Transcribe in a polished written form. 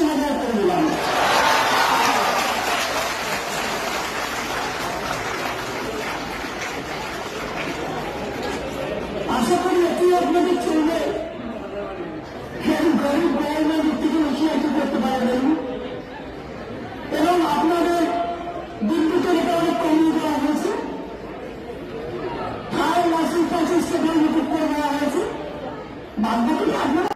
হাজার করে দিলাম। আশা করি এটি আপনাদের চলবে। গরিব ভাইয়ের দিক থেকে বেশি একটু করতে পারবেন এবং আপনাদের বিদ্যুতের এটা অনেক কমিয়ে দেওয়া হয়েছে। প্রায় 80-85 সেকেন্ড করে দেওয়া হয়েছে। বাদ বাকি আপনারা